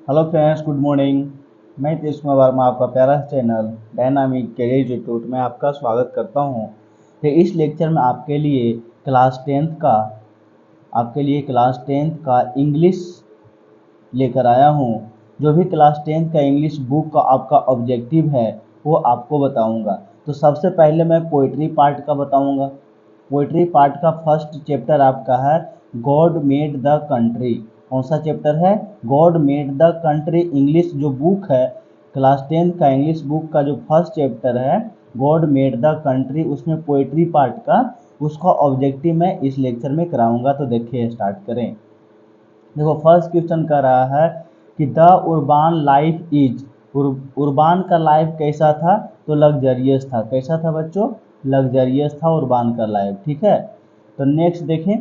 Hello friends, good morning. मैं तीस कुमार वर्मा, आपका प्यारा चैनल डायनामिक कैरियर इंस्टीट्यूट में आपका स्वागत करता हूं। तो इस लेक्चर में आपके लिए क्लास टेंथ का इंग्लिश लेकर आया हूं। जो भी क्लास टेंथ का इंग्लिश बुक का आपका ऑब्जेक्टिव है वो आपको बताऊंगा। तो सबसे पहले मैं पोइट्री पार्ट का बताऊंगा। पोइट्री पार्ट का फर्स्ट चैप्टर आपका है गॉड मेड द कंट्री। कौन सा चैप्टर है? God made the country. English जो बुक है, क्लास टेंथ का इंग्लिश बुक का जो फर्स्ट चैप्टर है गॉड मेड द कंट्री, उसमें पोइट्री पार्ट का उसका ऑब्जेक्टिव मैं इस लेक्चर में कराऊंगा। तो देखिए, स्टार्ट करें। देखो, फर्स्ट क्वेश्चन कर रहा है कि the urban life is, urban का लाइफ कैसा था? तो लग्जरियस था। कैसा था बच्चों? लग्जरियस था उर्बान का लाइफ। ठीक है। तो नेक्स्ट देखें,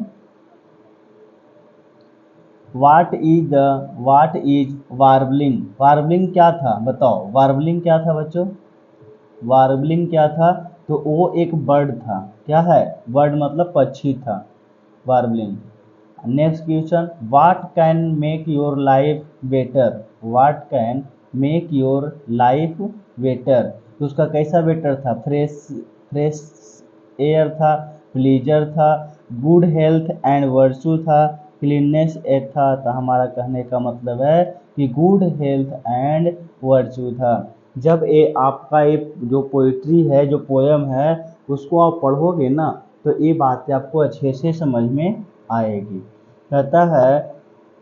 व्हाट इज वार्बलिंग। वार्बलिंग क्या था बताओ? वार्बलिंग क्या था बच्चों? वार्बलिंग क्या था? तो वो एक बर्ड था। क्या है? बर्ड मतलब पक्षी था warbling. Next question, what can make your life better. What can make your life better. तो उसका कैसा बेटर था? फ्रेश एयर था, प्लीजर था, गुड हेल्थ एंड वर्चू था, क्लीननेस एट था। तो हमारा कहने का मतलब है कि गुड हेल्थ एंड वर्चू था। जब ये आपका एक जो पोइट्री है, जो पोयम है, उसको आप पढ़ोगे ना तो ये बातें आपको अच्छे से समझ में आएगी। कहता है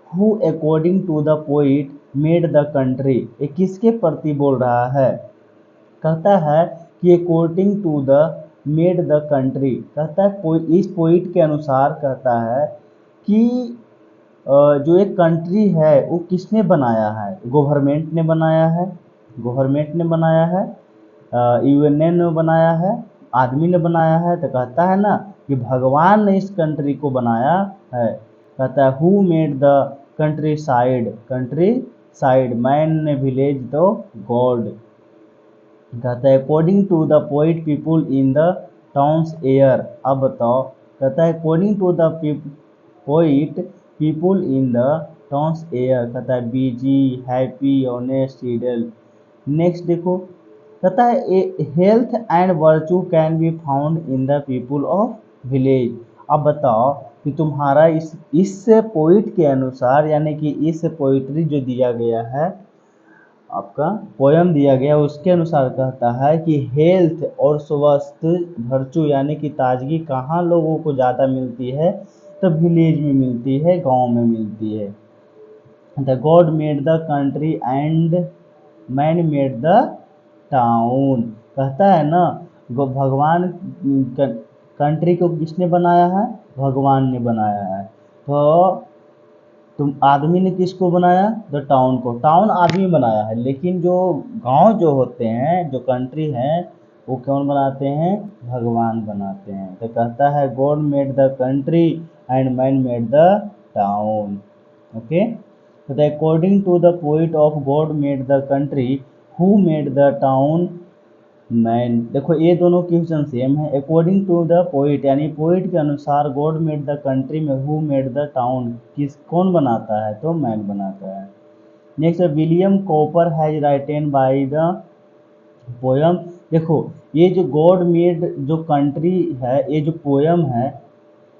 who according to the poet made the country. ये किसके प्रति बोल रहा है? कहता है कि according to the made the country. कहता है इस पोइट के अनुसार कहता है कि जो एक कंट्री है वो किसने बनाया है? गवर्नमेंट ने बनाया है। गवर्नमेंट ने बनाया है, यूएनए ने बनाया है, आदमी ने बनाया है। तो कहता है ना कि भगवान ने इस कंट्री को बनाया है। कहता है who made the countryside. Countryside man ने विलेज तो गॉड। कहता है according to the poet people in the towns are. अब बताओ, कहता है according to the poet people in the towns are. कहता है busy, happy, honest, sidle. Next देखो, कहता है health and virtue can be found in the people of village. अब बताओ कि तुम्हारा इस पोइट के अनुसार, यानी कि इस पोइट्री जो दिया गया है, आपका पोयम दिया गया, उसके अनुसार कहता है कि हेल्थ और स्वस्थ, वर्चू यानी कि ताजगी कहाँ लोगों को ज़्यादा मिलती है? तो विलेज में मिलती है, गांव में मिलती है। The God made the country and man made the town. कहता है ना, भगवान कंट्री को किसने बनाया है? भगवान ने बनाया है। तो तुम आदमी ने किसको बनाया? द टाउन को। टाउन आदमी बनाया है, लेकिन जो गांव जो होते हैं, जो कंट्री हैं, वो कौन बनाते हैं? भगवान बनाते हैं। तो कहता है God made the country and man made the town. Okay. तो according to the poet of God made the country, who made the town man. देखो, ये दोनों क्वेश्चन सेम है। अकॉर्डिंग टू द पोइट यानी पोइट के अनुसार God made the country में who made the town, कौन बनाता है? तो मैन बनाता है। Next, William Cowper has written by the poem. देखो, ये जो गॉड मेड जो कंट्री है, ये जो पोयम है,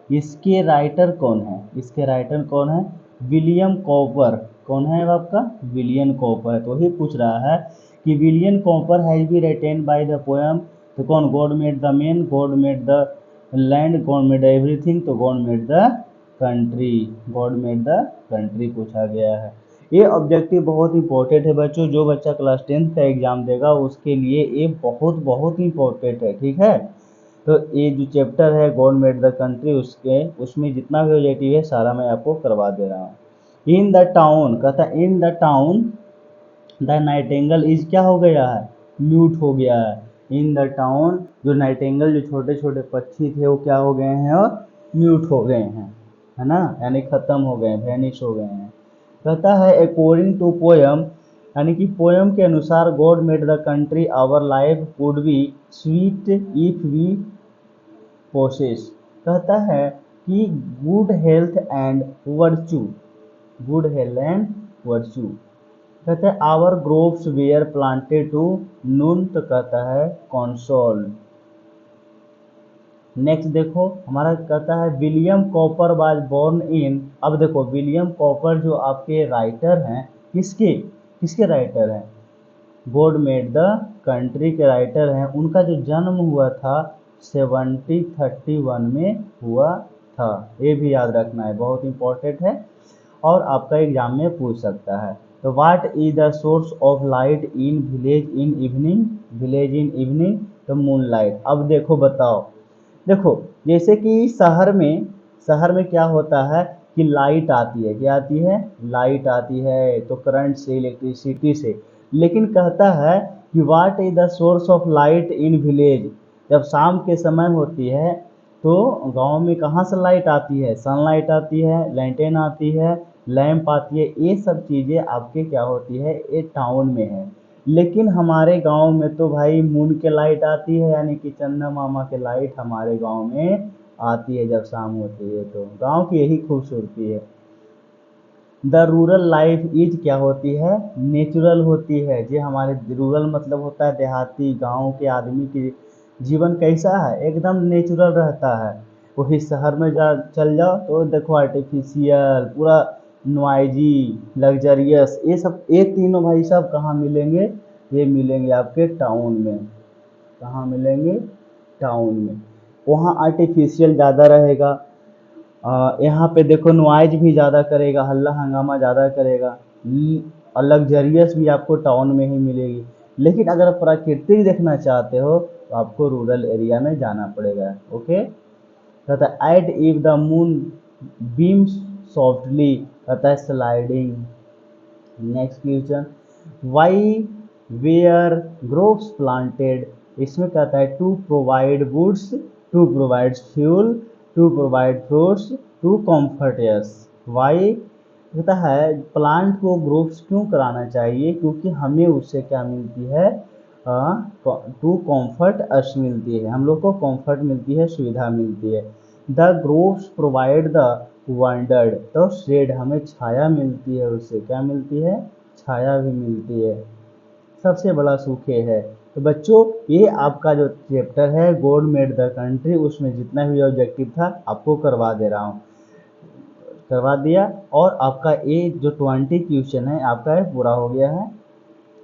इसके राइटर कौन है? इसके राइटर कौन है? William Cowper. कौन है आपका? William Cowper. तो वही पूछ रहा है कि William Cowper has be written by the poem. तो कौन? God made the man, God made the land, God made everything. तो God made the country, God made the country पूछा गया है। ये ऑब्जेक्टिव बहुत इंपॉर्टेंट है बच्चों। जो बच्चा क्लास टेंथ का एग्जाम देगा उसके लिए ये बहुत बहुत इंपॉर्टेंट है। ठीक है। तो ये जो चैप्टर है गॉड मेड द कंट्री, उसमें जितना भी ऑब्जेक्टिव है सारा मैं आपको करवा दे रहा हूँ। इन द टाउन, कहता है in the town the Nightingale is, क्या हो गया है? म्यूट हो गया है। इन द टाउन जो नाइटेंगल, जो छोटे छोटे पक्षी थे, वो क्या हो गए हैं? और म्यूट हो गए हैं, है ना, यानी खत्म हो गए, वैनिश हो गए हैं। कहता है अकॉर्डिंग टू पोयम, यानी कि पोयम के अनुसार God made the country our life would be sweet if we possess. कहता है कि good health and virtue, good health and virtue. कहते हैं our groves were planted to noon, तो कहता है कॉन्सोल। नेक्स्ट देखो हमारा कहता है William Cowper was born in, अब देखो विलियम कॉपर जो आपके राइटर हैं, किसके किसके राइटर हैं, गॉड मेड द कंट्री के राइटर हैं, उनका जो जन्म हुआ था 1731 में हुआ था। ये भी याद रखना है, बहुत इंपॉर्टेंट है और आपका एग्जाम में पूछ सकता है। तो what is the source of light in village in evening, village in evening, तो मून लाइट। अब देखो बताओ, देखो जैसे कि शहर में क्या होता है कि लाइट आती है, क्या आती है, लाइट आती है तो करंट से, इलेक्ट्रिसिटी से। लेकिन कहता है कि what is the source of light in village, जब शाम के समय होती है तो गांव में कहाँ से लाइट आती है, सनलाइट आती है, लैंटेन आती है, लैंप आती है, ये सब चीज़ें आपके क्या होती है, ये टाउन में है। लेकिन हमारे गांव में तो भाई मून के लाइट आती है, यानी कि चंदा मामा के लाइट हमारे गांव में आती है जब शाम होती है। तो गांव की यही खूबसूरती है। द रूरल लाइफ इज क्या होती है, नेचुरल होती है। ये हमारे रूरल मतलब होता है देहाती, गांव के आदमी की जीवन कैसा है, एकदम नेचुरल रहता है। वही शहर में चल जाओ तो देखो आर्टिफिशियल, पूरा नॉइजी, लग्जरियस, ये सब, ये तीनों भाई साहब कहाँ मिलेंगे, ये मिलेंगे आपके टाउन में। कहाँ मिलेंगे, टाउन में। वहाँ आर्टिफिशियल ज़्यादा रहेगा, यहाँ पे देखो नॉइज भी ज़्यादा करेगा, हल्ला हंगामा ज़्यादा करेगा, और लग्जरियस भी आपको टाउन में ही मिलेगी। लेकिन अगर प्राकृतिक देखना चाहते हो तो आपको रूरल एरिया में जाना पड़ेगा। ओके, कहता है at if the moon beams softly, कहता है sliding. Next question, why were groves planted, इसमें कहता है to provide woods, to provide fuel, to provide fruits, to comfort us. Why कहता है प्लांट को ग्रोव्स क्यों कराना चाहिए, क्योंकि हमें उससे क्या मिलती है, टू कम्फर्ट अस मिलती है, हम लोग को कम्फर्ट मिलती है, सुविधा मिलती है। The groves provide the wanderer, तो शेड, हमें छाया मिलती है, उससे क्या मिलती है, छाया भी मिलती है। सबसे बड़ा सुख ये है। तो बच्चों ये आपका जो चैप्टर है गॉड मेड द कंट्री, उसमें जितना भी ऑब्जेक्टिव था आपको करवा दे रहा हूँ, करवा दिया। और आपका ये जो 20 क्वेश्चन है आपका ये पूरा हो गया है।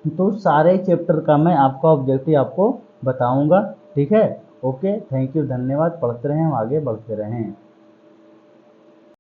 तो सारे चैप्टर का मैं आपका ऑब्जेक्टिव आपको बताऊंगा, ठीक है। ओके, थैंक यू, धन्यवाद। पढ़ते रहें, हम आगे बढ़ते रहें।